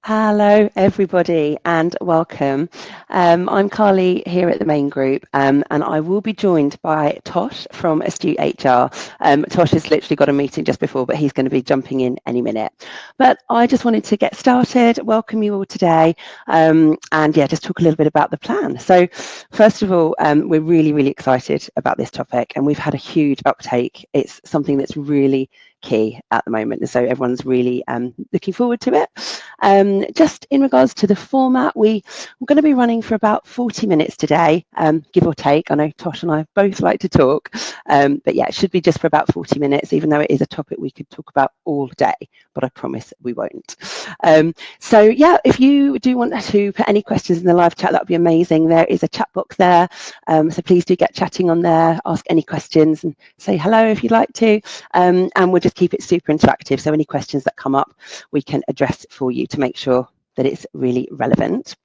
Hello, everybody, and welcome. I'm Carly here at the main group, and I will be joined by Tosh from Astute HR. Tosh has literally got a meeting just before, but he's going to be jumping in any minute. But I just wanted to get started, welcome you all today, and yeah, just talk a little bit about the plan. So, first of all, we're really excited about this topic, and we've had a huge uptake. It's something that's really key at the moment, and so everyone's really looking forward to it. Just in regards to the format, we're going to be running for about 40 minutes today, give or take. I know Tosh and I both like to talk, but yeah, it should be just for about 40 minutes, even though it is a topic we could talk about all day, but I promise we won't. So yeah, if you do want to put any questions in the live chat, that would be amazing. There is a chat box there, so please do get chatting on there, ask any questions and say hello if you'd like to, and we'll just keep it super interactive, so any questions that come up we can address for you to make sure that it's really relevant.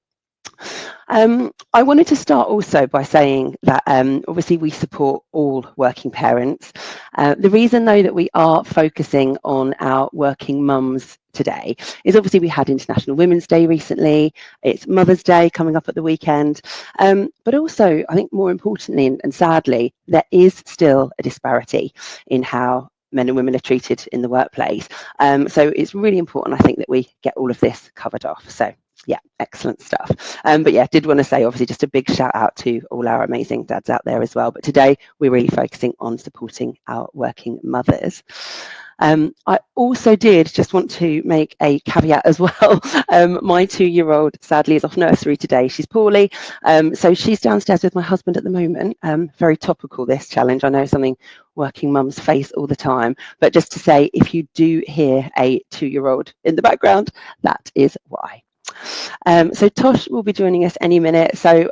I wanted to start also by saying that obviously we support all working parents. The reason though that we are focusing on our working mums today is obviously we had International Women's Day recently, it's Mother's Day coming up at the weekend, but also I think more importantly and sadly there is still a disparity in how men and women are treated in the workplace. So it's really important, I think, that we get all of this covered off. So yeah, excellent stuff. But yeah, did want to say obviously just a big shout out to all our amazing dads out there as well. But today we're really focusing on supporting our working mothers. I also did just want to make a caveat as well. My 2-year-old sadly is off nursery today. She's poorly. So she's downstairs with my husband at the moment. Very topical, this challenge. I know something working mums face all the time. But just to say, if you do hear a 2-year-old in the background, that is why. So Tosh will be joining us any minute. So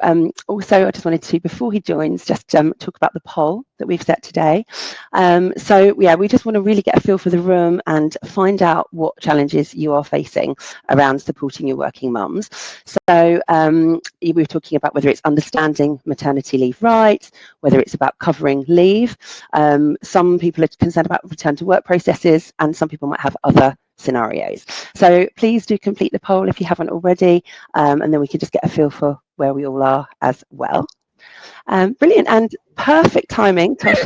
also I just wanted to, before he joins, just talk about the poll that we've set today. So yeah, we just want to really get a feel for the room and find out what challenges you are facing around supporting your working mums. So we were talking about whether it's understanding maternity leave rights, whether it's about covering leave. Some people are concerned about return to work processes, and some people might have other scenarios. So please do complete the poll if you haven't already, and then we can just get a feel for where we all are as well. Brilliant and perfect timing. Tosh,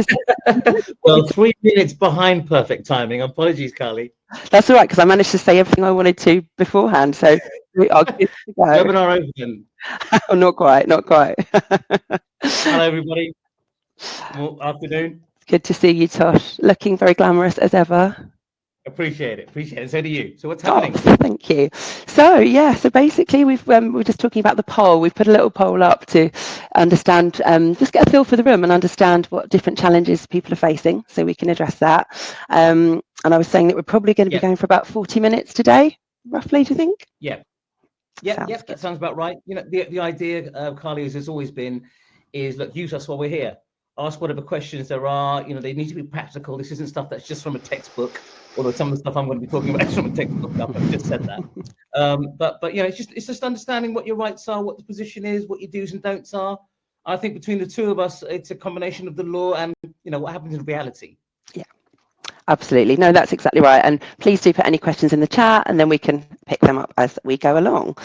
well, 3 minutes behind perfect timing. Apologies, Carly. That's all right, because I managed to say everything I wanted to beforehand. So we are good to go. Webinar open. Oh, not quite. Hello, everybody. Well, afternoon. Good to see you, Tosh. Looking very glamorous as ever. Appreciate it. So do you. So what's happening? Oh, thank you. So yeah, so basically we're just talking about the poll. We've put a little poll up to understand, just get a feel for the room and understand what different challenges people are facing, so we can address that. And I was saying that we're probably going to be going for about 40 minutes today, roughly. Do you think? Yeah. That sounds about right. You know, the idea, Carly, as it's always been, is look, use us while we're here. Ask whatever questions there are. You know, they need to be practical. This isn't stuff that's just from a textbook. Although some of the stuff I'm going to be talking about is from a textbook. I've just said that. But you know, it's just understanding what your rights are, what the position is, what your do's and don'ts are. I think between the two of us, it's a combination of the law and what happens in reality. Yeah. Absolutely. No, that's exactly right. And please do put any questions in the chat and then we can pick them up as we go along.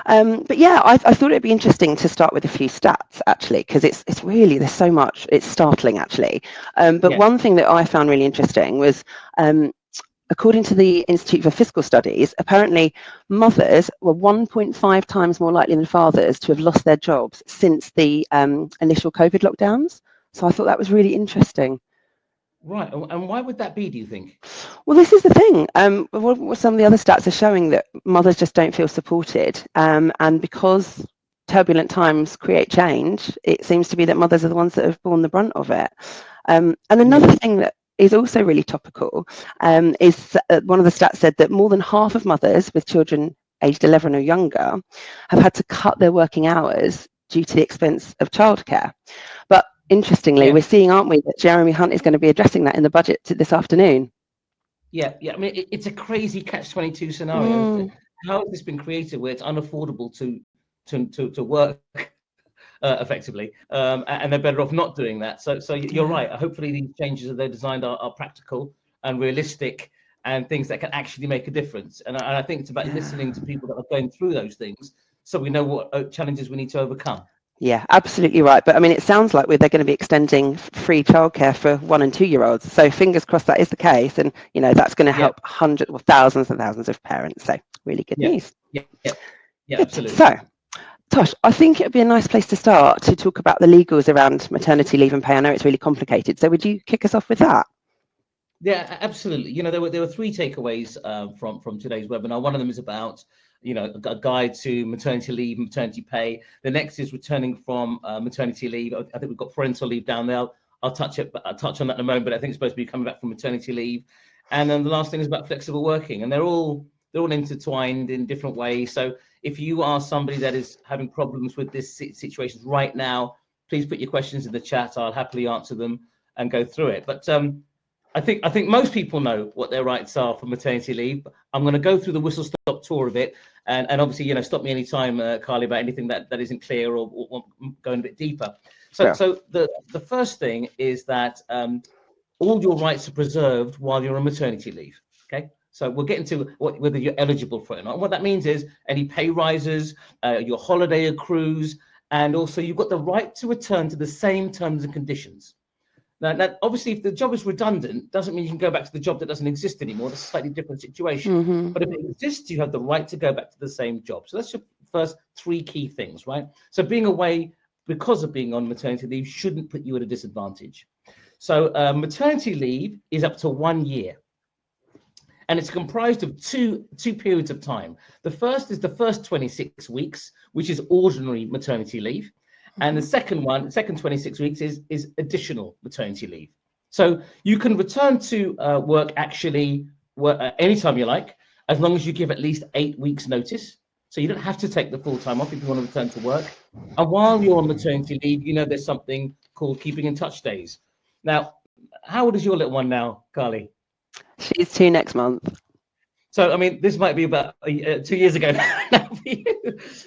But yeah, I thought it'd be interesting to start with a few stats, actually, because it's really, there's so much, it's startling, actually. But one thing that I found really interesting was, according to the Institute for Fiscal Studies, apparently mothers were 1.5 times more likely than fathers to have lost their jobs since the initial COVID lockdowns. So I thought that was really interesting. Right, and why would that be, do you think? Well, this is the thing. What some of the other stats are showing that mothers just don't feel supported, and because turbulent times create change, it seems to be that mothers are the ones that have borne the brunt of it. And another thing that is also really topical is one of the stats said that more than half of mothers with children aged 11 or younger have had to cut their working hours due to the expense of childcare. But interestingly, we're seeing, aren't we, that Jeremy Hunt is going to be addressing that in the budget this afternoon. Yeah. I mean, it's a crazy catch-22 scenario. How has this been created where it's unaffordable to work effectively, and they're better off not doing that? So you're right. Hopefully, these changes that they're designed are practical and realistic, and things that can actually make a difference. And I think it's about listening to people that are going through those things, so we know what challenges we need to overcome. Yeah, absolutely right. But I mean, it sounds like they're going to be extending free childcare for 1 and 2 year olds. So fingers crossed that is the case, and that's going to help hundreds or thousands and thousands of parents. So really good news. Yeah, absolutely. So, Tosh, I think it would be a nice place to start to talk about the legals around maternity leave and pay. I know it's really complicated. So would you kick us off with that? Yeah, absolutely. There were 3 takeaways from today's webinar. One of them is about a guide to maternity leave, maternity pay. The next is returning from maternity leave. I think we've got parental leave down there. I'll touch on that in a moment, but I think it's supposed to be coming back from maternity leave. And then the last thing is about flexible working, and they're all intertwined in different ways. So if you are somebody that is having problems with this situation right now, please put your questions in the chat. I'll happily answer them and go through it. But I think most people know what their rights are for maternity leave. I'm going to go through the whistle-stop tour of it, and obviously, stop me anytime, Carly, about anything that isn't clear or going a bit deeper. So the first thing is that all your rights are preserved while you're on maternity leave. Okay, so we'll get into whether you're eligible for it or not. What that means is any pay rises, your holiday accrues, and also you've got the right to return to the same terms and conditions. Now, obviously, if the job is redundant, doesn't mean you can go back to the job that doesn't exist anymore. That's a slightly different situation. Mm-hmm. But if it exists, you have the right to go back to the same job. So that's your first 3 key things, right? So being away because of being on maternity leave shouldn't put you at a disadvantage. So maternity leave is up to 1 year. And it's comprised of two periods of time. The first is the first 26 weeks, which is ordinary maternity leave. And the second 26 weeks is additional maternity leave. So you can return to work anytime you like, as long as you give at least 8 weeks notice. So you don't have to take the full time off if you want to return to work. And while you're on maternity leave, there's something called keeping in touch days. Now, how old is your little one now, Carly? She's 2 next month. So, I mean, this might be about 2 years ago now for you.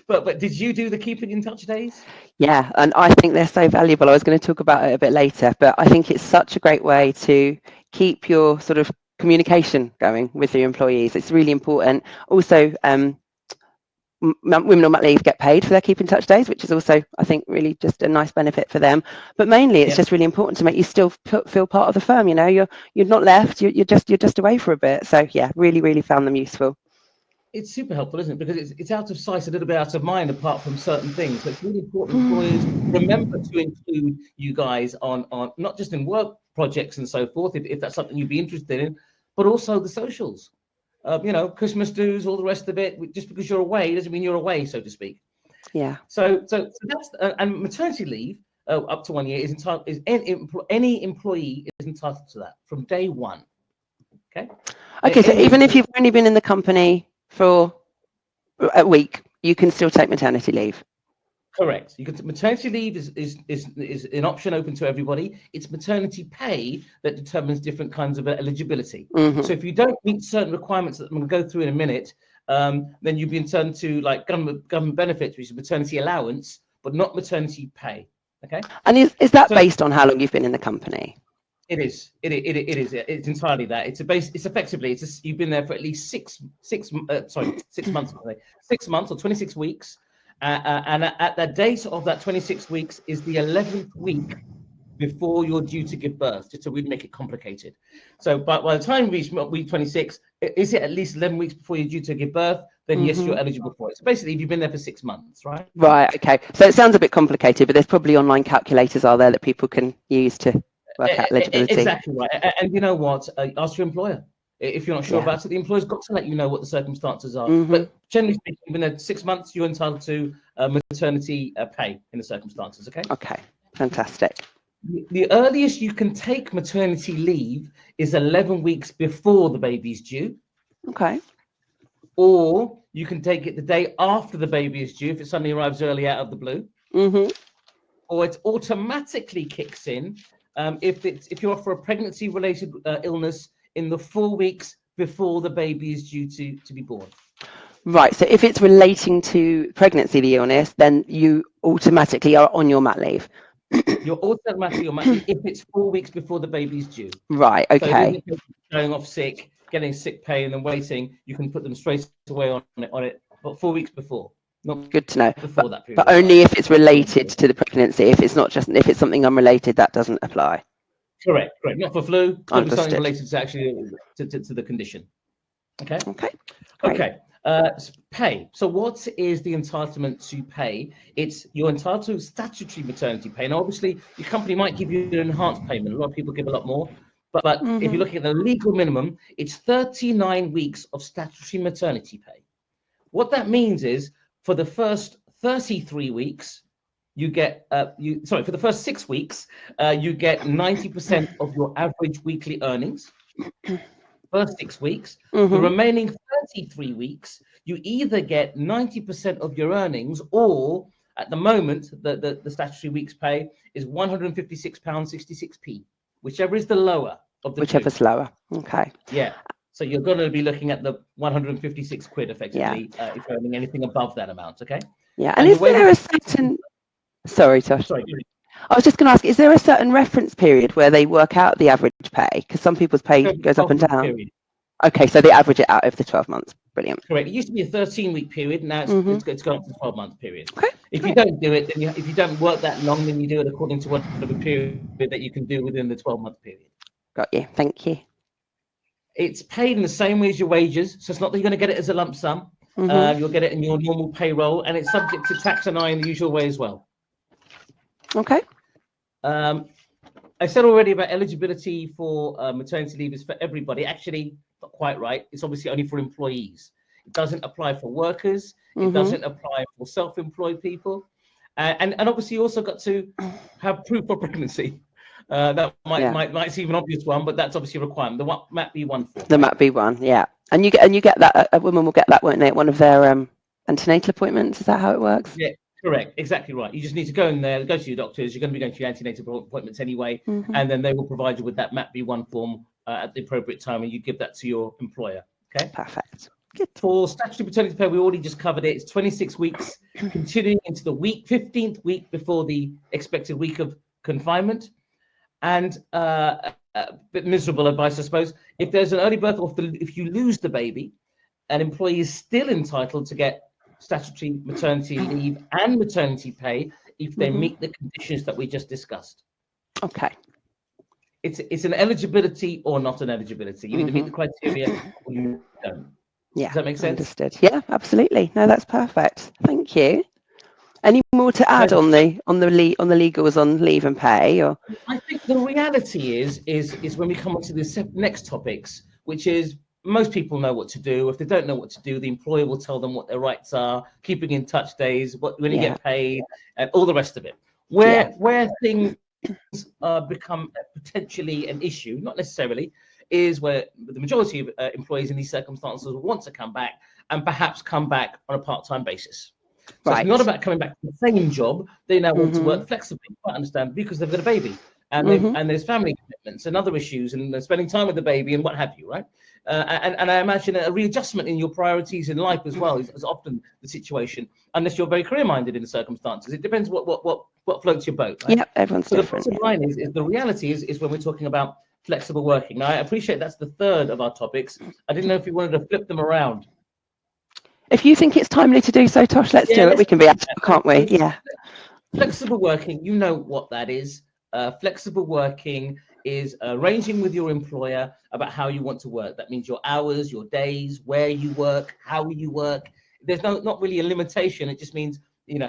But did you do the keeping in touch days? Yeah, and I think they're so valuable. I was going to talk about it a bit later, but I think it's such a great way to keep your sort of communication going with your employees. It's really important. Also, women on mat leave get paid for their keep in touch days, which is also, I think, really just a nice benefit for them. But mainly, it's just really important to make you still feel part of the firm. You're not left. You're just away for a bit. So yeah, really found them useful. It's super helpful, isn't it? Because it's out of sight, a little bit out of mind, apart from certain things. But it's really important employers remember to include you guys on not just in work projects and so forth, if that's something you'd be interested in, but also the socials. Christmas dues, all the rest of it. Just because you're away doesn't mean you're away, so to speak. Yeah. So that's and maternity leave up to 1 year is entitled. Any employee is entitled to that from day one. Okay. So even if you've only been in the company for a week, you can still take maternity leave. Correct. Maternity leave is an option open to everybody. It's maternity pay that determines different kinds of eligibility. Mm-hmm. So if you don't meet certain requirements that I'm going to go through in a minute, then you'd be entitled to like government benefits, which is maternity allowance, but not maternity pay. Okay. And is that based on how long you've been in the company? It is. It is. It's entirely that. It's effectively. You've been there for at least 6 months. 6 months or 26 weeks. And at the date of that 26 weeks is the 11th week before you're due to give birth, just so we make it complicated. So by the time you reach week 26, is it at least 11 weeks before you're due to give birth? Then yes, you're eligible for it. So basically, you've been there for 6 months, right? Right, okay. So it sounds a bit complicated, but there's probably online calculators are there that people can use to work out eligibility. Exactly right. And you know what? Ask your employer. If you're not sure about it, the employer's got to let you know what the circumstances are. Mm-hmm. But generally speaking, within 6 months, you're entitled to maternity pay in the circumstances, okay? Okay, fantastic. The earliest you can take maternity leave is 11 weeks before the baby's due. Okay. Or you can take it the day after the baby is due if it suddenly arrives early out of the blue. Mm-hmm. Or it automatically kicks in if you're for a pregnancy-related illness in the 4 weeks before the baby is due to be born. Right. So if it's relating to pregnancy, the illness, then you automatically are on your mat leave. You're automatically on mat leave if it's 4 weeks before the baby's due. Right. Okay. So going off sick, getting sick pay and then waiting, you can put them straight away on it, but 4 weeks before. Not good to know. before that period. But only if it's related to the pregnancy. If it's not just, if it's something unrelated, that doesn't apply. Correct. Not for flu. Could be something Understood. related to actually to the condition. Okay. Great. Okay. Pay. So what is the entitlement to pay? You're entitled to statutory maternity pay. Now, obviously, your company might give you an enhanced payment. A lot of people give a lot more. But if you're looking at the legal minimum, it's 39 weeks of statutory maternity pay. What that means is for the first 33 weeks, you get for the first 6 weeks, you get 90% of your average weekly earnings. First 6 weeks. The remaining 33 weeks, you either get 90% of your earnings, or at the moment, the statutory weeks pay is £156.66p, whichever is the lower of the Whichever's two. lower. Okay. Yeah. So you're going to be looking at the 156 quid effectively if you're earning anything above that amount. Okay. Yeah. And is there a certain? Sorry, Tosh. Sorry. I was just going to ask: is there a certain reference period where they work out the average pay? Because some people's pay goes up and down. Period. Okay, so they average it out over the 12 months. Brilliant. Correct. It used to be a 13-week period. Now it's gone up to 12-month period. Okay. If you don't do it, then if you don't work that long, then you do it according to whatever period that you can do within the 12-month period. Got you. Thank you. It's paid in the same way as your wages, so it's not that you're going to get it as a lump sum. You'll get it in your normal payroll, and it's subject to tax and I in the usual way as well. Okay. I said already about eligibility for maternity leave is for everybody. Actually, not quite right. It's obviously only for employees. It doesn't apply for workers. It doesn't apply for self-employed people. And obviously, you also got to have proof of pregnancy. That might seem an obvious one, but that's obviously a requirement. The MAP B1 form. The MAP B1, yeah. And you get that. A woman will get that, won't they, at one of their antenatal appointments? Is that how it works? Yeah. Correct, exactly right. You just need to go in there, go to your doctors. You're going to be going to your antenatal appointments anyway, and then they will provide you with that MAP B1 form at the appropriate time, and you give that to your employer. Okay. Perfect. Good. For statutory maternity pay, we already just covered it. It's 26 weeks, continuing into the 15th week before the expected week of confinement. And a bit miserable advice, I suppose. If there's an early birth, or if you lose the baby, an employee is still entitled to get statutory maternity leave and maternity pay if they meet the conditions that we just discussed. Okay. It's an eligibility or not an eligibility. You either meet the criteria or you don't. Yeah. Does that make sense? Understood. Yeah, absolutely. No, that's perfect. Thank you. Any more to add on the legals on leave and pay? Or I think the reality is when we come on to the next topics, which is most people know what to do. If they don't know what to do, the employer will tell them what their rights are, keeping in touch days, when you get paid, and all the rest of it. Where things become potentially an issue, not necessarily, is where the majority of employees in these circumstances will want to come back, and perhaps come back on a part-time basis. So it's not about coming back to the same job. They now want to work flexibly, quite understand, because they've got a baby, and and there's family commitments and other issues, and they're spending time with the baby and what have you, right? And I imagine a readjustment in your priorities in life as well is often the situation, unless you're very career-minded in the circumstances. It depends what floats your boat. Right? Yeah, everyone's different. The bottom line is the reality is when we're talking about flexible working. Now, I appreciate that's the third of our topics. I didn't know if you wanted to flip them around. If you think it's timely to do so, Tosh, let's do it. We can be active, can't we? Yeah. Flexible working, you know what that is. Flexible working is arranging with your employer about how you want to work. That means your hours, your days, where you work, how you work. There's not really a limitation. It just means,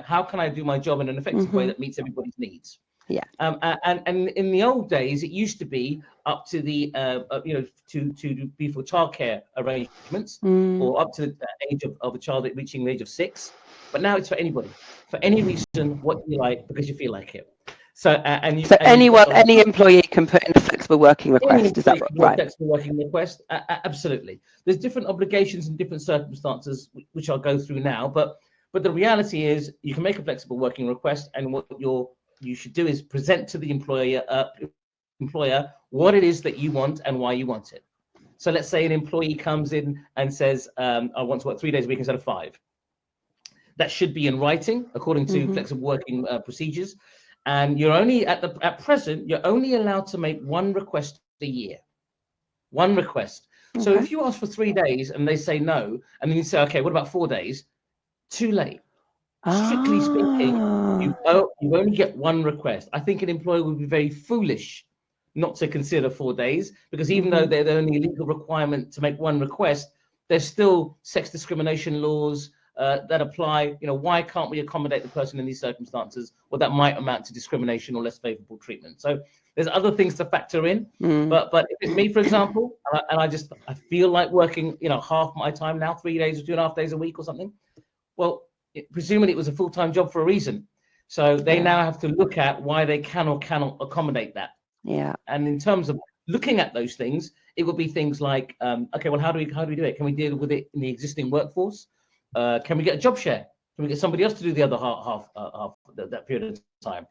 how can I do my job in an effective way that meets everybody's needs? Yeah. And in the old days, it used to be up to the to be for childcare arrangements or up to the age of a child reaching the age of 6. But now it's for anybody, for any reason, what you like, because you feel like it. So any employee can put in a flexible working request. Is that right? Flexible working request, absolutely. There's different obligations and different circumstances, which I'll go through now. But the reality is, you can make a flexible working request, and what you should do is present to the employer what it is that you want and why you want it. So let's say an employee comes in and says, I want to work 3 days a week instead of 5. That should be in writing according to flexible working procedures. And you're only at present, you're only allowed to make one request a year. One request. So if you ask for 3 days and they say no, and then you say, okay, what about 4 days? Too late. Strictly speaking, you only get one request. I think an employer would be very foolish not to consider 4 days, because even though they're the only legal requirement to make one request, there's still sex discrimination laws that apply. Why can't we accommodate the person in these circumstances? Well, that might amount to discrimination or less favorable treatment. So there's other things to factor in. But if it's me, for example, and I feel like working, half my time now, 3 days or 2.5 days a week or something. Well, presumably it was a full-time job for a reason. So they now have to look at why they can or cannot accommodate that. Yeah. And in terms of looking at those things, it would be things like, okay, well, how do we do it? Can we deal with it in the existing workforce? Can we get a job share? Can we get somebody else to do the other half that period of time?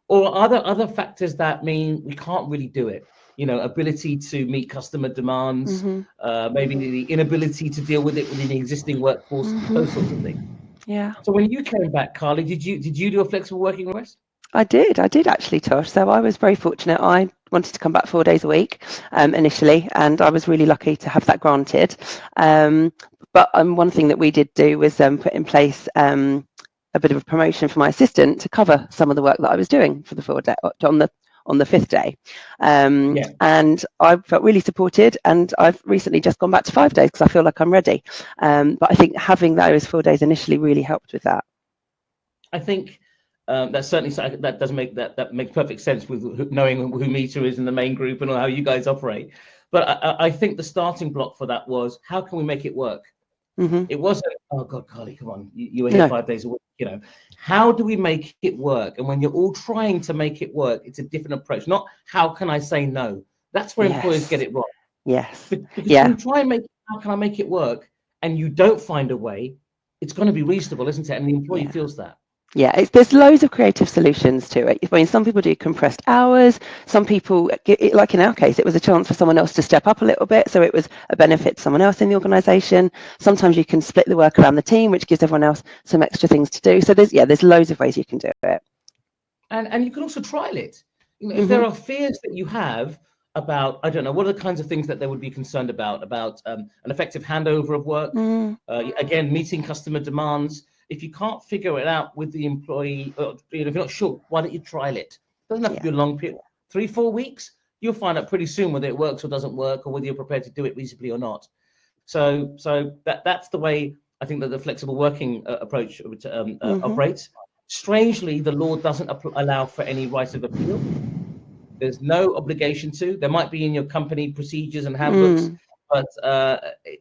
Or other factors that mean we can't really do it? Ability to meet customer demands, maybe the inability to deal with it within the existing workforce, those sorts of things. Yeah. So when you came back, Carly, did you do a flexible working request? I did actually, Tosh. So I was very fortunate. I wanted to come back 4 days a week initially, and I was really lucky to have that granted. But one thing that we did do was put in place a bit of a promotion for my assistant to cover some of the work that I was doing for the 4 day on the 5th day. And I felt really supported, and I've recently just gone back to 5 days because I feel like I'm ready. But I think having those 4 days initially really helped with that. I think that's certainly that does make that makes perfect sense with knowing who Meta is in the main group and how you guys operate. But I think the starting block for that was, how can we make it work? It wasn't, oh God, Carly, come on, you were here 5 days a week. How do we make it work? And when you're all trying to make it work, it's a different approach. Not how can I say no? That's where employers get it wrong. Yes. Because when you try and how can I make it work, and you don't find a way, it's going to be reasonable, isn't it? And the employee feels that. Yeah, there's loads of creative solutions to it. I mean, some people do compressed hours. Some people, like in our case, it was a chance for someone else to step up a little bit, so it was a benefit to someone else in the organisation. Sometimes you can split the work around the team, which gives everyone else some extra things to do. So there's loads of ways you can do it. And you can also trial it. If there are fears that you have about, I don't know, what are the kinds of things that they would be concerned about an effective handover of work, again, meeting customer demands. If you can't figure it out with the employee, or if you're not sure, why don't you trial it? It doesn't have to be a long period. 3-4 weeks, you'll find out pretty soon whether it works or doesn't work, or whether you're prepared to do it reasonably or not. So that's the way I think that the flexible working approach operates. Strangely, the law doesn't allow for any right of appeal. There's no obligation to. There might be in your company procedures and handbooks, but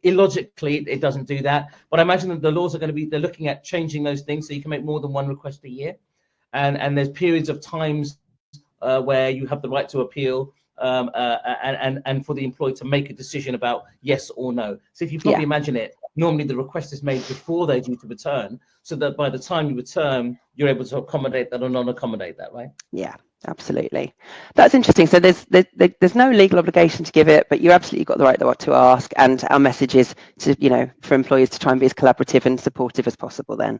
illogically, it doesn't do that. But I imagine that the laws are they're looking at changing those things so you can make more than one request a year. And there's periods of times where you have the right to appeal, and for the employee to make a decision about yes or no. So if you probably imagine it, normally the request is made before they're due to return, so that by the time you return, you're able to accommodate that or not accommodate that, right? Yeah. Absolutely, that's interesting. So there's no legal obligation to give it, but you absolutely got the right to ask. And our message is to for employers to try and be as collaborative and supportive as possible. Then,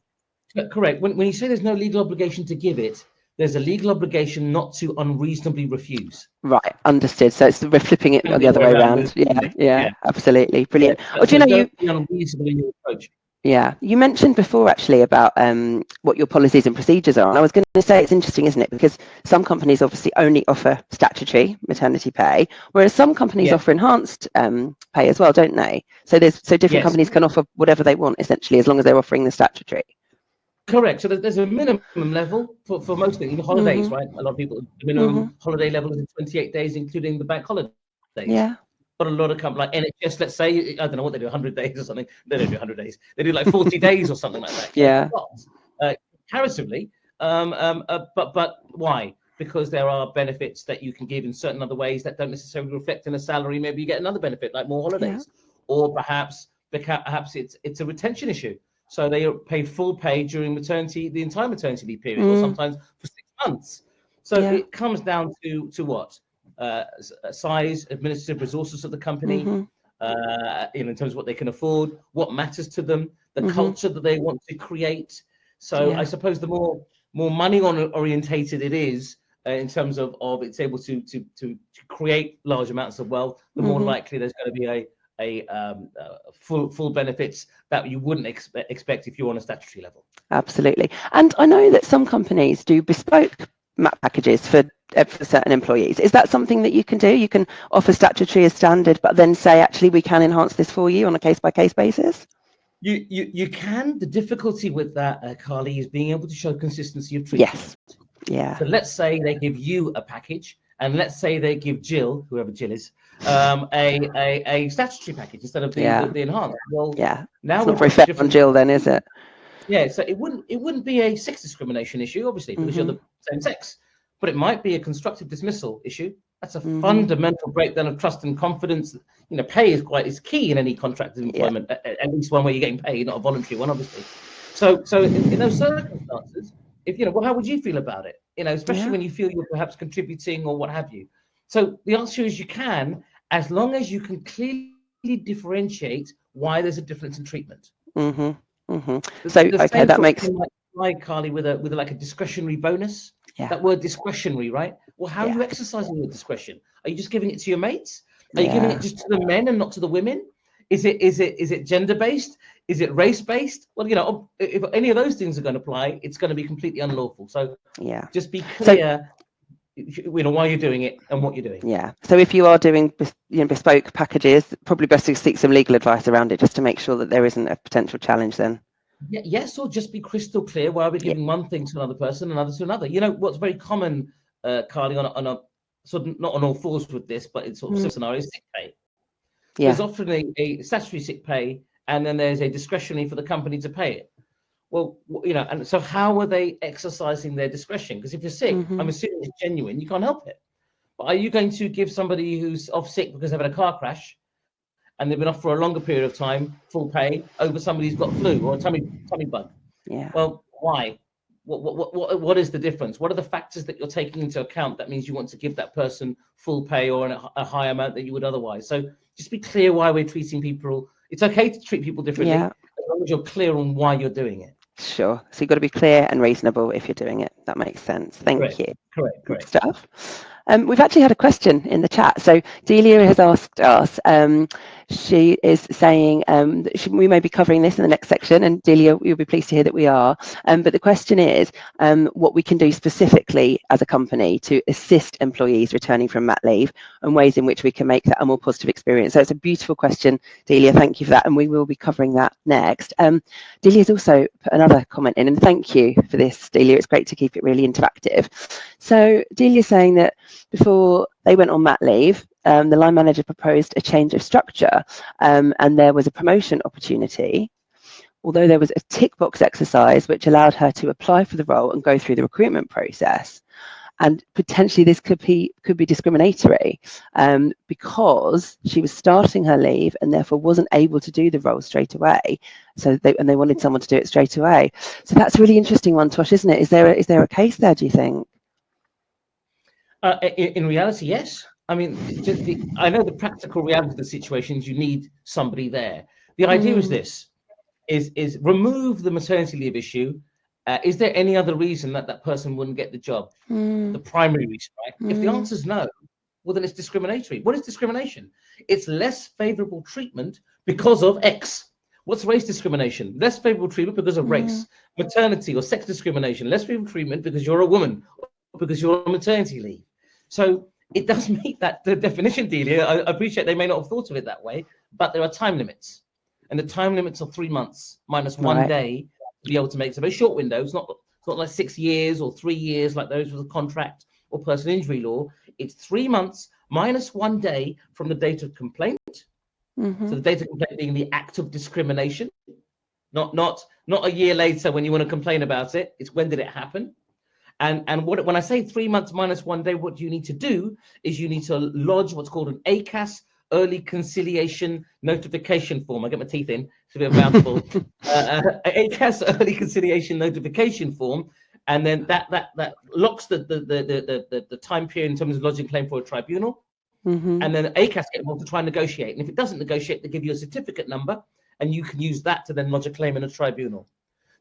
correct. When you say there's no legal obligation to give it, there's a legal obligation not to unreasonably refuse. Right, understood. So we're flipping it the other way around. Yeah, absolutely, brilliant. Or do you know unreasonably in your approach? Yeah, you mentioned before actually about what your policies and procedures are. And I was going to say it's interesting, isn't it? Because some companies obviously only offer statutory maternity pay, whereas some companies offer enhanced pay as well, don't they? So different companies can offer whatever they want, essentially, as long as they're offering the statutory. Correct. So there's a minimum level for most things, even holidays, right? A lot of people, the minimum holiday level is 28 days, including the bank holidays. Yeah. But a lot of companies, like NHS, let's say, I don't know what they do, 100 days or something. They don't do 100 days. They do like 40 days or something like that. Yeah. Comparatively, but why? Because there are benefits that you can give in certain other ways that don't necessarily reflect in a salary. Maybe you get another benefit, like more holidays, or perhaps it's a retention issue. So they pay full pay during the entire maternity leave period, or sometimes for 6 months. So it comes down to what? Size, administrative resources of the company, in terms of what they can afford, what matters to them, the culture that they want to create. So I suppose the more money orientated it is, in terms of it's able to create large amounts of wealth, the more likely there's going to be full benefits that you wouldn't expect if you're on a statutory level. Absolutely. And I know that some companies do bespoke MAP packages for certain employees. Is that something that you can do? You can offer statutory as standard, but then say, actually, we can enhance this for you on a case-by-case basis? You can. The difficulty with that, Carly, is being able to show consistency of treatment. Yes. Yeah. So let's say they give you a package, and let's say they give Jill, whoever Jill is, a statutory package instead of the enhanced. Well, yeah. Now it's not very fair on Jill, then, is it? Yeah. So it wouldn't be a sex discrimination issue, obviously, because you're the same sex, but it might be a constructive dismissal issue. That's a fundamental breakdown of trust and confidence. Pay is key in any contract of employment, at least one where you're getting paid, not a voluntary one, obviously. So in those circumstances, how would you feel about it? Especially when you feel you're perhaps contributing or what have you. So the answer is you can, as long as you can clearly differentiate why there's a difference in treatment. So okay, that makes like Carly with a discretionary bonus. That word discretionary, right? Well, how are you exercising your discretion? Are you just giving it to your mates? Are you giving it just to the men and not to the women? Is it gender based? Is it race based? Well, if any of those things are going to apply, it's going to be completely unlawful. So just be clear. Why you're doing it and what you're doing. Yeah. So if you are doing bespoke packages, probably best to seek some legal advice around it just to make sure that there isn't a potential challenge then. Yes, or just be crystal clear why we're giving one thing to another person, another to another. What's very common, Carly, on a sort of not on all fours with this, but it's sort of scenario is sick pay. There's often a statutory sick pay, and then there's a discretionary for the company to pay it. Well, and so how are they exercising their discretion? Because if you're sick, I'm assuming it's genuine, you can't help it. But are you going to give somebody who's off sick because they've had a car crash and they've been off for a longer period of time, full pay, over somebody who's got flu or a tummy bug? Yeah. Well, why? What is the difference? What are the factors that you're taking into account that means you want to give that person full pay or a higher amount than you would otherwise? So just be clear why we're treating people. It's okay to treat people differently as long as you're clear on why you're doing it. Sure. So you've got to be clear and reasonable if you're doing it. That makes sense. Thank you. Correct. Good stuff. We've actually had a question in the chat. So Delia has asked us, she is saying that we may be covering this in the next section, and Delia, you'll be pleased to hear that we are. But the question is what we can do specifically as a company to assist employees returning from mat leave and ways in which we can make that a more positive experience. So it's a beautiful question, Delia. Thank you for that. And we will be covering that next. Delia's also put another comment in, and thank you for this, Delia. It's great to keep it really interactive. So Delia's saying that before they went on mat leave, the line manager proposed a change of structure, and there was a promotion opportunity, although there was a tick box exercise which allowed her to apply for the role and go through the recruitment process. And potentially this could be discriminatory because she was starting her leave and therefore wasn't able to do the role straight away. So they wanted someone to do it straight away. So that's a really interesting one, Tosh, isn't it? Is there a case there, do you think? In reality, yes. I mean, I know the practical reality of the situation is you need somebody there. The idea is this: is remove the maternity leave issue. Is there any other reason that person wouldn't get the job? The primary reason, right? If the answer is no, well, then it's discriminatory. What is discrimination? It's less favorable treatment because of X. What's race discrimination? Less favorable treatment because of race. Maternity or sex discrimination, less favorable treatment because you're a woman or because you're on maternity leave. So it does meet the definition, Delia. I appreciate they may not have thought of it that way, but there are time limits. And the time limits are 3 months minus 1 day to be able to make. So very short windows, not like 6 years or 3 years like those with a contract or personal injury law. It's 3 months minus 1 day from the date of complaint. So the date of complaint being the act of discrimination, not a year later when you want to complain about it. It's when did it happen? And when I say 3 months minus 1 day, what you need to do is you need to lodge what's called an ACAS, early conciliation notification form. I get my teeth in, it's a bit of a mouthful. ACAS, early conciliation notification form, and then that locks the time period in terms of lodging claim for a tribunal. And then ACAS get involved to try and negotiate. And if it doesn't negotiate, they give you a certificate number, and you can use that to then lodge a claim in a tribunal.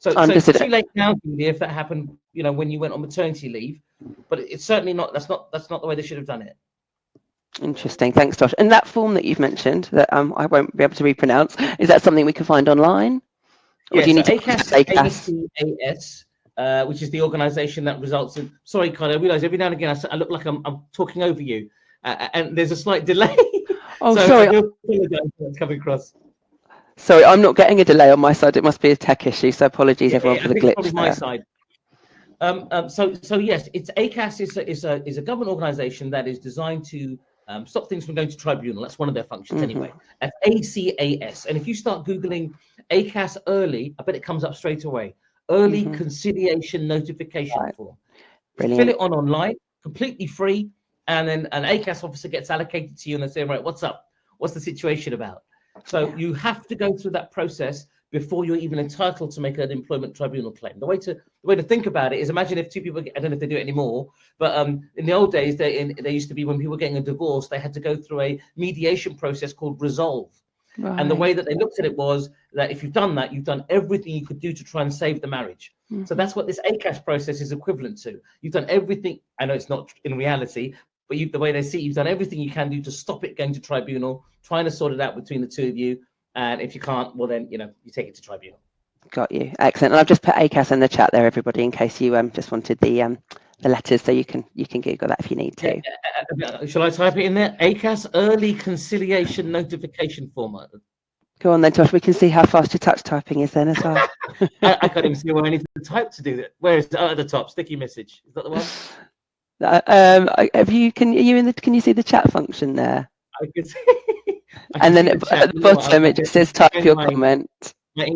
So it's too late now, Julia, if that happened, when you went on maternity leave. But it's certainly not. That's not the way they should have done it. Interesting. Thanks, Tosh. And that form that you've mentioned that I won't be able to repronounce, is that something we can find online? Or do you need to ACAS, ACAS, which is the organisation that results in. Sorry, Carly, I realise every now and again I look like I'm talking over you, and there's a slight delay. Oh, so sorry. I do apologise for what's coming across. Sorry, I'm not getting a delay on my side. It must be a tech issue. So apologies, everyone, for the glitch. Probably my side. So yes, it's ACAS is a government organisation that is designed to stop things from going to tribunal. That's one of their functions anyway. That's ACAS. And if you start Googling ACAS early, I bet it comes up straight away. Early Conciliation Notification Form. Brilliant. Fill it online, completely free, and then an ACAS officer gets allocated to you and they say, right, what's up? What's the situation about? So you have to go through that process before you're even entitled to make an employment tribunal claim. The way to think about it is, imagine if two people, I don't know if they do it anymore, but in the old days, they used to be, when people were getting a divorce, they had to go through a mediation process called resolve. Right. And the way that they looked at it was that if you've done that, you've done everything you could do to try and save the marriage. So that's what this ACAS process is equivalent to. You've done everything. I know it's not in reality, but the way they see it, you've done everything you can do to stop it going to tribunal, trying to sort it out between the two of you. And if you can't, well, then, you take it to tribunal. Got you. Excellent. And I've just put ACAS in the chat there, everybody, in case you just wanted the letters, so you can Google that if you need to. Shall I type it in there? ACAS Early Conciliation Notification Format. Go on then, Tosh. We can see how fast your touch typing is then as well. I can't even see where I need to type to do that. Where is it? Oh, at the top, sticky message. Is that the one? Can you see the chat function there? I can see. And then at the bottom it just says type your comment. My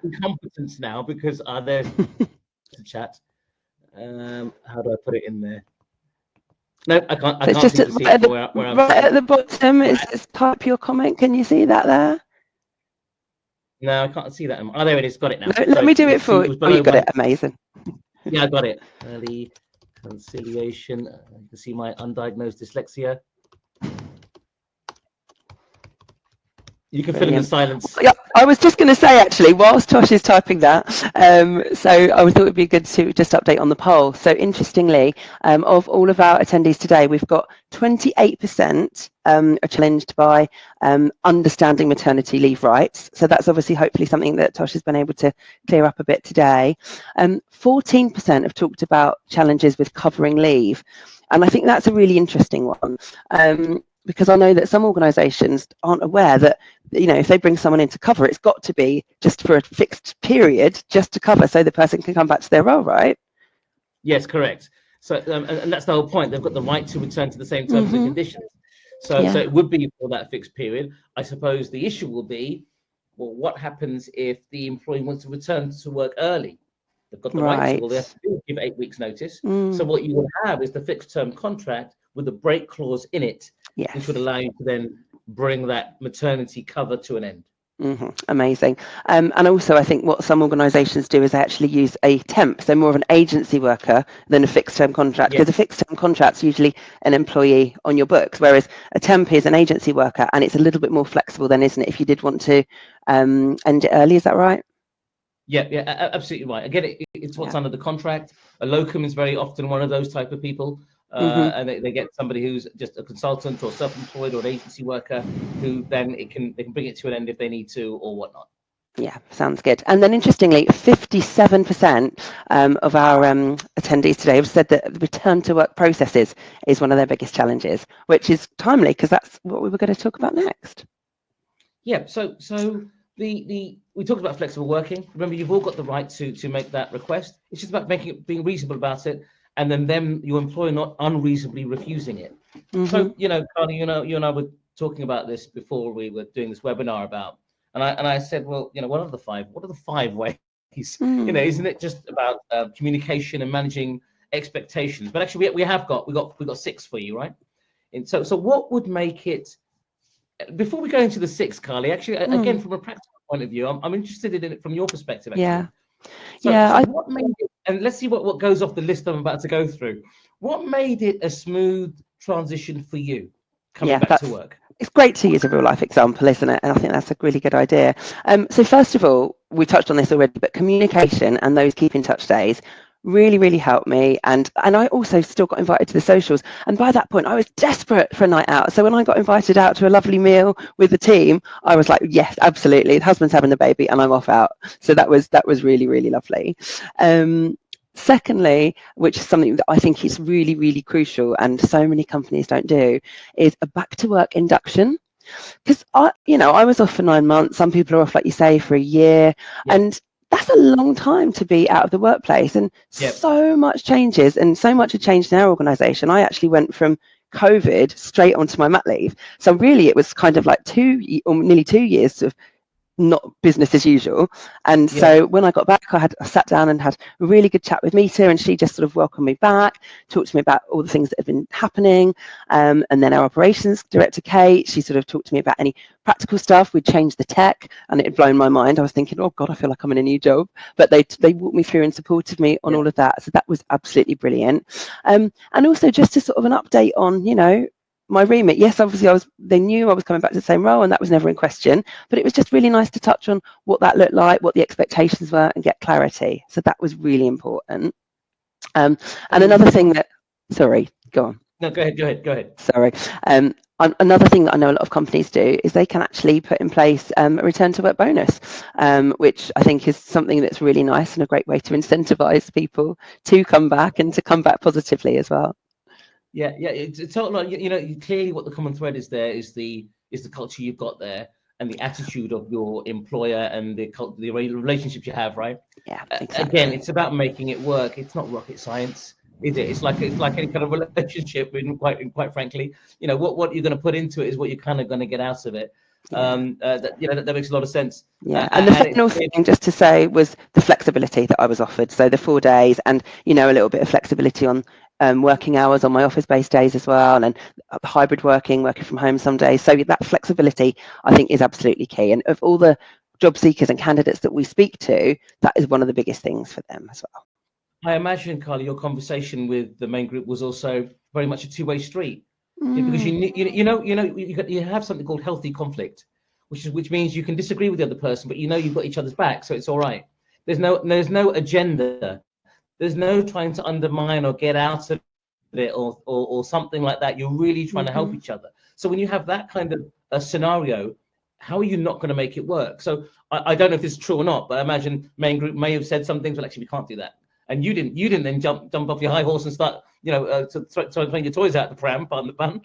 incompetence now, because there's the chat. How do I put it in there? No, I can't. I can't just see right at the bottom it says type your comment. Can you see that there? No, I can't see that. Oh, there it is. Got it now. No, let me do it for you. Oh, you got it. Amazing. Yeah, I got it. Early conciliation. You can see my undiagnosed dyslexia. You can fill in the silence. Yeah, I was just going to say, actually, whilst Tosh is typing that, so I thought it would be good to just update on the poll. So interestingly, of all of our attendees today, we've got 28% are challenged by understanding maternity leave rights. So that's obviously hopefully something that Tosh has been able to clear up a bit today. 14% have talked about challenges with covering leave. And I think that's a really interesting one. Because I know that some organisations aren't aware that, if they bring someone in to cover, it's got to be just for a fixed period, just to cover, so the person can come back to their role, right? Yes, correct. So, and that's the whole point. They've got the right to return to the same terms and conditions. So it would be for that fixed period. I suppose the issue will be, well, what happens if the employee wants to return to work early? They've got the right to, well, they have to give 8 weeks notice. So what you will have is the fixed term contract with a break clause in it, which would allow you to then bring that maternity cover to an end. Amazing. And also, I think what some organisations do is they actually use a temp, so more of an agency worker than a fixed term contract, because a fixed term contract's usually an employee on your books, whereas a temp is an agency worker, and it's a little bit more flexible then, isn't it, if you did want to end it early? Is that right? Yeah, absolutely right. Again, it's what's under the contract. A locum is very often one of those type of people. And they get somebody who's just a consultant or self-employed or an agency worker, who then they can bring it to an end if they need to or whatnot. Yeah, sounds good. And then interestingly, 57% of our attendees today have said that the return to work processes is one of their biggest challenges, which is timely because that's what we were going to talk about next. Yeah, so we talked about flexible working. Remember, you've all got the right to make that request. It's just about being reasonable about it. And then your employer not unreasonably refusing it. So, Carly, you and I were talking about this before we were doing this webinar about, and I said, well, what are the five ways? Isn't it just about communication and managing expectations? But actually, we got 6 for you, right? And so what would make it? Before we go into the 6, Carly, actually, again, from a practical point of view, I'm interested in it from your perspective. Actually. So what made it? And let's see what goes off the list I'm about to go through. What made it a smooth transition for you coming back to work? It's great to use a real life example, isn't it? And I think that's a really good idea. So first of all, we touched on this already, but communication and those keep in touch days, really, really helped me. And I also still got invited to the socials. And by that point, I was desperate for a night out. So when I got invited out to a lovely meal with the team, I was like, yes, absolutely. The husband's having the baby and I'm off out. So that was really, really lovely. Secondly, which is something that I think is really, really crucial and so many companies don't do, is a back to work induction. Because I was off for 9 months. Some people are off, like you say, for a year, and that's a long time to be out of the workplace. And so much changes, and so much had changed in our organisation. I actually went from COVID straight onto my mat leave. So really, it was kind of like nearly 2 years of not business as usual. And so when I got back, I sat down and had a really good chat with Mita, and she just sort of welcomed me back, talked to me about all the things that have been happening. And then our operations director, Kate, she sort of talked to me about any practical stuff. We'd changed the tech and it had blown my mind. I was thinking, oh God, I feel like I'm in a new job. But they walked me through and supported me on all of that. So that was absolutely brilliant. And also just a sort of an update on, my remit. Yes, obviously they knew I was coming back to the same role and that was never in question, but it was just really nice to touch on what that looked like, what the expectations were, and get clarity. So that was really important. And another thing sorry, go on. No, go ahead. Sorry. Another thing that I know a lot of companies do is they can actually put in place a return to work bonus, which I think is something that's really nice and a great way to incentivize people to come back and to come back positively as well. Yeah, it's all like, clearly what the common thread is there is the culture you've got there and the attitude of your employer and the relationships you have, right? Yeah, exactly. Again, it's about making it work. It's not rocket science, is it? It's like any kind of relationship, and quite frankly, what you're going to put into it is what you're kind of going to get out of it. That makes a lot of sense. Yeah, and the final thing, just to say, was the flexibility that I was offered. So the 4 days, and a little bit of flexibility on working hours on my office-based days as well, and hybrid working from home some days. So that flexibility, I think, is absolutely key. And of all the job seekers and candidates that we speak to, that is one of the biggest things for them as well. I imagine, Carly, your conversation with the main group was also very much a two-way street, because you have something called healthy conflict, which means you can disagree with the other person, but you've got each other's back, so it's all right. There's no agenda. There's no trying to undermine or get out of it or something like that. You're really trying to help each other. So when you have that kind of a scenario, how are you not going to make it work? So I don't know if it's true or not, but I imagine main group may have said some things, but actually we can't do that. And you didn't then jump off your high horse and start, throwing your toys out the pram, pardon the pun.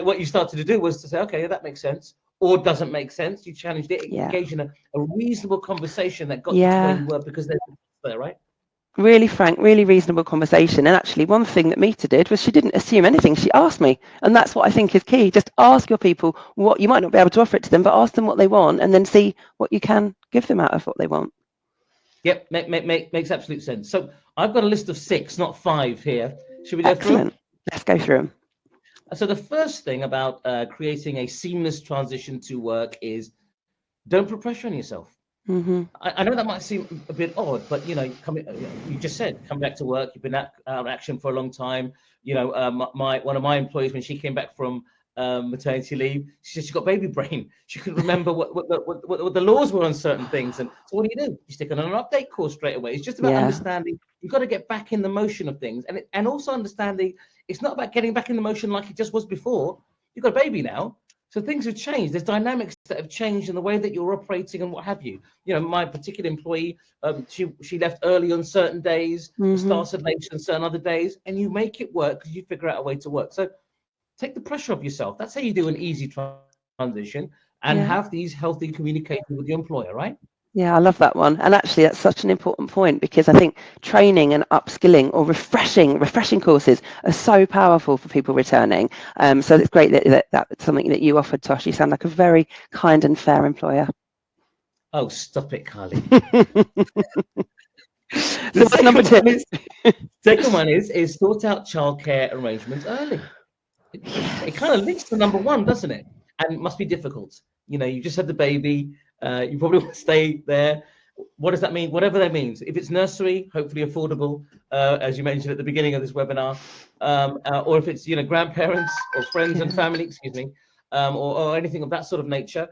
What you started to do was to say, okay, that makes sense, or doesn't make sense. You challenged it, engaged in a reasonable conversation that got you to where you were, because they're there, right? Really frank, really reasonable conversation. And actually, one thing that Mita did was she didn't assume anything. She asked me. And that's what I think is key. Just ask your people what you might not be able to offer it to them, but ask them what they want and then see what you can give them out of what they want. Yep, makes absolute sense. So I've got a list of 6, not 5 here. Should we go through them? Let's go through them. So the first thing about creating a seamless transition to work is don't put pressure on yourself. Mm-hmm. I know that might seem a bit odd, but you just said come back to work. You've been out of action for a long time. One of my employees, when she came back from maternity leave, she said she got baby brain. She couldn't remember what the laws were on certain things. And so what do? You stick on an update course straight away. It's just about understanding. You've got to get back in the motion of things, and also understanding it's not about getting back in the motion like it just was before. You've got a baby now. So things have changed. There's dynamics that have changed in the way that you're operating and what have you. My particular employee, she left early on certain days, started late on certain other days, and you make it work because you figure out a way to work. So take the pressure off yourself. That's how you do an easy transition and have these healthy communications with your employer, right? Yeah, I love that one. And actually, that's such an important point, because I think training and upskilling or refreshing courses are so powerful for people returning. So it's great that that's something that you offered, Tosh. You sound like a very kind and fair employer. Oh, stop it, Carly. So what's number 2? Second one is sort out childcare arrangements early. It kind of links to number 1, doesn't it? And it must be difficult. You just had the baby. You probably want to stay there. What does that mean? Whatever that means. If it's nursery, hopefully affordable, as you mentioned at the beginning of this webinar, or if it's grandparents or friends and family, or anything of that sort of nature,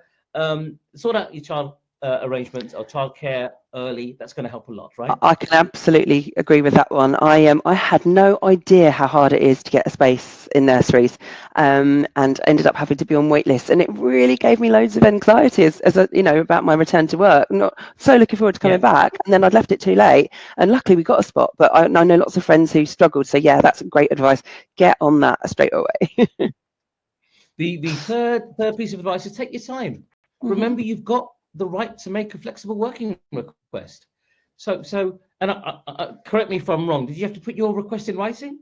sort out your child arrangements or childcare early, that's going to help a lot, right? I can absolutely agree with that one. I had no idea how hard it is to get a space in nurseries, and ended up having to be on wait lists, and it really gave me loads of anxiety as about my return to work. Not so looking forward to coming back, and then I'd left it too late, and luckily we got a spot. But I know lots of friends who struggled, so yeah, that's great advice. Get on that straight away. The third piece of advice is take your time. Remember, you've got the right to make a flexible working request. So, and correct me if I'm wrong. Did you have to put your request in writing?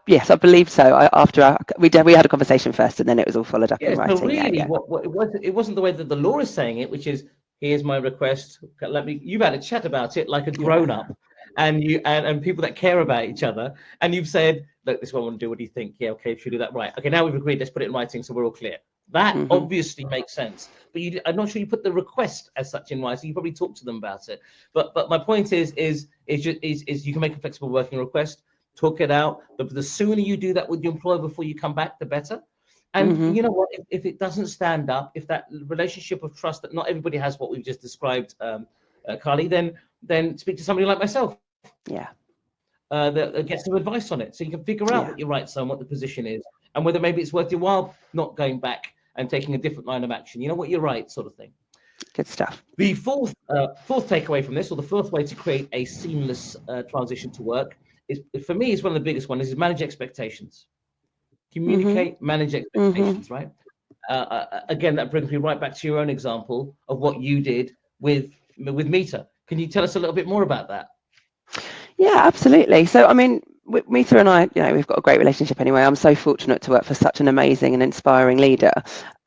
Yes, I believe so. We had a conversation first, and then it was all followed up in writing. So really, it wasn't the way that the law is saying it, which is, here's my request. You've had a chat about it like a grown up, and people that care about each other, and you've said, look, this is what I want to do. What do you think? Yeah, okay, should we do that? Right. Okay, now we've agreed. Let's put it in writing so we're all clear. That obviously makes sense, but I'm not sure you put the request as such in writing. You probably talked to them about it. But my point is you can make a flexible working request, talk it out. The sooner you do that with your employer before you come back, the better. And you know what? If it doesn't stand up, if that relationship of trust that not everybody has, what we've just described, Carly, then speak to somebody like myself. Yeah. That gets some advice on it, so you can figure out what your rights are and what the position is, and whether maybe it's worth your while not going back and taking a different line of action. You know what you're right, sort of thing. Good stuff. The fourth takeaway from this, or the fourth way to create a seamless transition to work, is, for me, is one of the biggest ones, is manage expectations. Communicate, manage expectations, right? Again, that brings me right back to your own example of what you did with Meter. Can you tell us a little bit more about that? Yeah, absolutely. So, I mean, Meeta and I, we've got a great relationship anyway. I'm so fortunate to work for such an amazing and inspiring leader.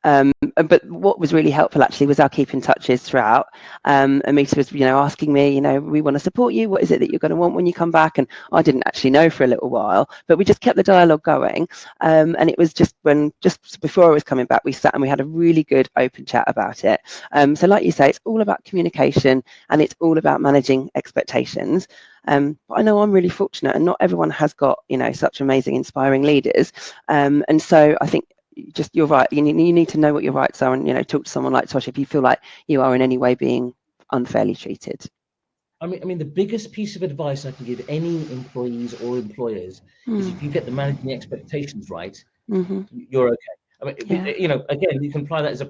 But what was really helpful actually was our keep in touches throughout. And Meeta was, asking me, we want to support you. What is it that you're going to want when you come back? And I didn't actually know for a little while, but we just kept the dialogue going. And it was just before I was coming back, we sat and we had a really good open chat about it. So like you say, it's all about communication and it's all about managing expectations. But I know I'm really fortunate and not everyone has got, such amazing, inspiring leaders. And so I think you're right. You need to know what your rights are and, talk to someone like Tosh if you feel like you are in any way being unfairly treated. I mean, the biggest piece of advice I can give any employees or employers is if you get the managing expectations right, you're okay. I mean, again, you can apply that as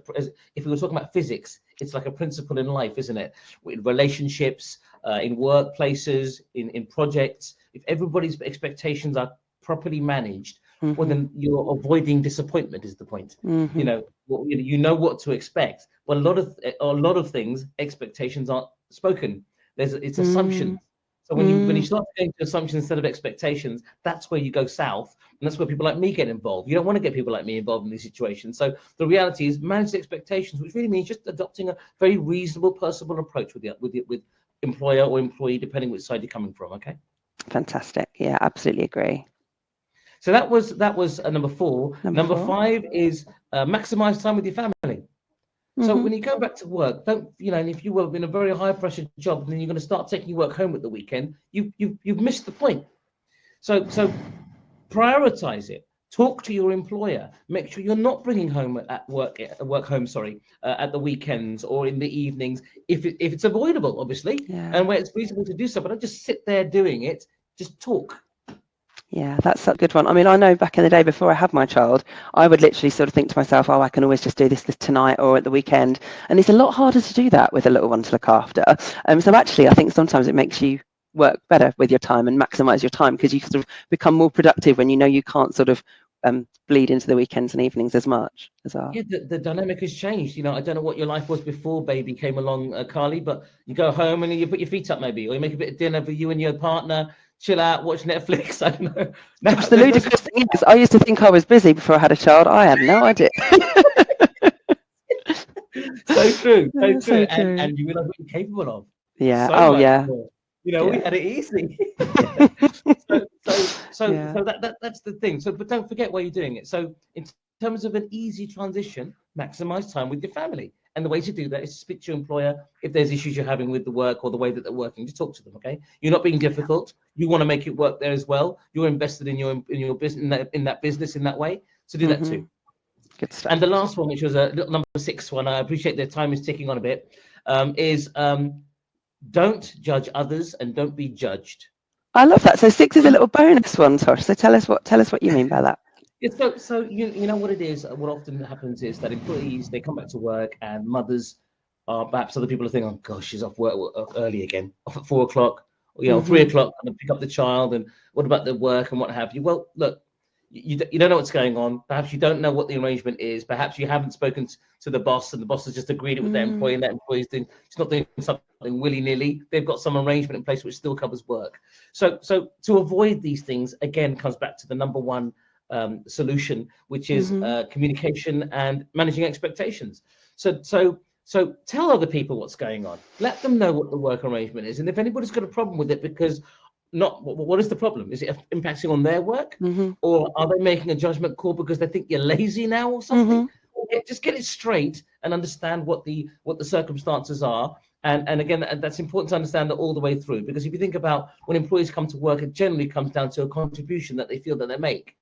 if we were talking about physics, it's like a principle in life, isn't it? In relationships, in workplaces, in projects, if everybody's expectations are properly managed, well, then you're avoiding disappointment is the point. You know what to expect. Well, a lot of things, expectations aren't spoken. It's assumptions. So when you start going to assumptions instead of expectations, that's where you go south, and that's where people like me get involved. You don't want to get people like me involved in these situations. So the reality is manage expectations, which really means just adopting a very reasonable, personable approach with employer or employee, depending which side you're coming from. Okay. Fantastic. Yeah, absolutely agree. So that was number 4. Number 5 is maximize time with your family. So when you go back to work, and if you were in a very high pressure job, then you're going to start taking your work home at the weekend. You've missed the point. So prioritize it. Talk to your employer. Make sure you're not bringing home at the weekends or in the evenings if it's avoidable, obviously, and where it's feasible to do so. But don't just sit there doing it. Just talk. Yeah, that's a good one. I mean, I know back in the day before I had my child, I would literally sort of think to myself, I can always just do this tonight or at the weekend. And it's a lot harder to do that with a little one to look after. So actually, I think sometimes it makes you work better with your time and maximize your time because you sort of become more productive when you can't sort of bleed into the weekends and evenings as much as well. Yeah, the dynamic has changed. I don't know what your life was before baby came along, Carly, but you go home and you put your feet up maybe, or you make a bit of dinner for you and your partner, chill out, watch Netflix. I don't know. The ludicrous thing is, I used to think I was busy before I had a child. I had no idea. So true. And you realize what you're capable of. Yeah. So yeah. We had it easy. So that's the thing. So, but don't forget why you're doing it. So, in terms of an easy transition, maximize time with your family. And the way to do that is to speak to your employer if there's issues you're having with the work or the way that they're working. Just talk to them, okay? You're not being difficult. You want to make it work there as well. You're invested in your business in that business in that way. So do that too. Good stuff. And the last one, which was a little number 6 one, I appreciate the time is ticking on a bit, is don't judge others and don't be judged. I love that. So 6 is a little bonus one, Tosh. So tell us what you mean by that. So you know what it is. What often happens is that employees, they come back to work, and mothers are perhaps other people are thinking, oh gosh, she's off work early again, off at 4 o'clock, or 3 o'clock, and pick up the child, and what about the work and what have you? Well, look, you don't know what's going on. Perhaps you don't know what the arrangement is. Perhaps you haven't spoken to the boss, and the boss has just agreed it with their employee, and that employee's she's not doing something willy-nilly. They've got some arrangement in place which still covers work. So to avoid these things, again, comes back to the number one solution, which is communication and managing expectations. So tell other people what's going on. Let them know what the work arrangement is, and if anybody's got a problem with it, because what is the problem? Is it impacting on their work, or are they making a judgment call because they think you're lazy now or something? Just get it straight and understand what the circumstances are. And again, that's important to understand that all the way through, because if you think about when employees come to work, it generally comes down to a contribution that they feel that they make.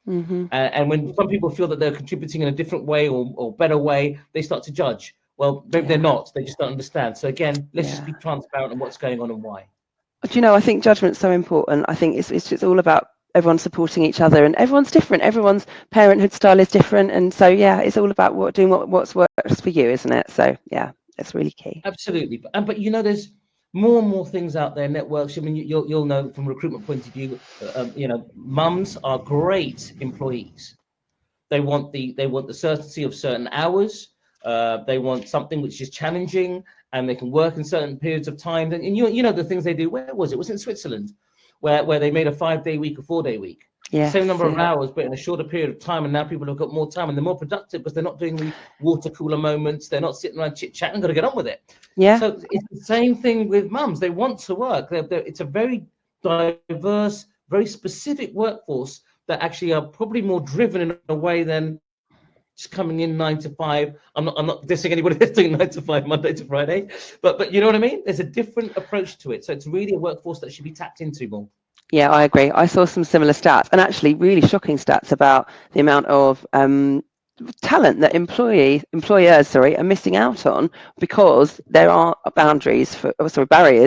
And when some people feel that they're contributing in a different way or better way, they start to judge. Well, maybe they're not. They just don't understand. So again, let's just be transparent on what's going on and why. Do you know, I think judgment's so important. I think it's just all about everyone supporting each other, and everyone's different. Everyone's parenthood style is different, and so it's all about doing what works for you, isn't it? So that's really key. Absolutely. But there's more and more things out there, networks. I mean, you'll know from a recruitment point of view, mums are great employees. They want the certainty of certain hours. They want something which is challenging, and they can work in certain periods of time. And you know the things they do. Where was it? It was in Switzerland, where they made a 5-day week, a 4-day week. Same number of hours, but in a shorter period of time. And now people have got more time, and they're more productive because they're not doing the water cooler moments. They're not sitting around chit-chatting. Got to get on with it. So it's the same thing with mums. They want to work. It's a very diverse, very specific workforce that actually are probably more driven in a way than just coming in 9 to 5. I'm not dissing anybody that's doing 9 to 5 Monday to Friday, but you know what I mean? There's a different approach to it. So it's really a workforce that should be tapped into more. Yeah, I agree. I saw some similar stats, and actually really shocking stats about the amount of talent that employers are missing out on because there are barriers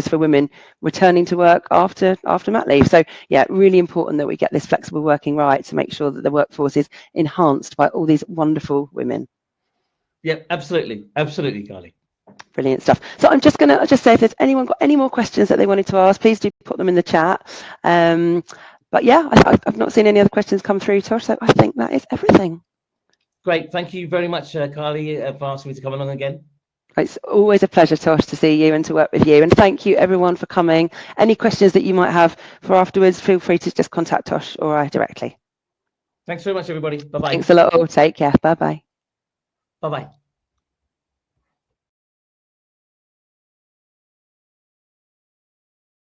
for women returning to work after mat leave. So really important that we get this flexible working right to make sure that the workforce is enhanced by all these wonderful women. Yeah, absolutely, Carly. Brilliant stuff. So I'm just going to say, if there's anyone got any more questions that they wanted to ask, please do put them in the chat. But I've not seen any other questions come through, Tosh, so I think that is everything. Great. Thank you very much, Carly, for asking me to come along again. It's always a pleasure, Tosh, to see you and to work with you. And thank you, everyone, for coming. Any questions that you might have for afterwards, feel free to just contact Tosh or I directly. Thanks very much, everybody. Bye-bye. Thanks a lot. Take care. Bye-bye. Bye-bye.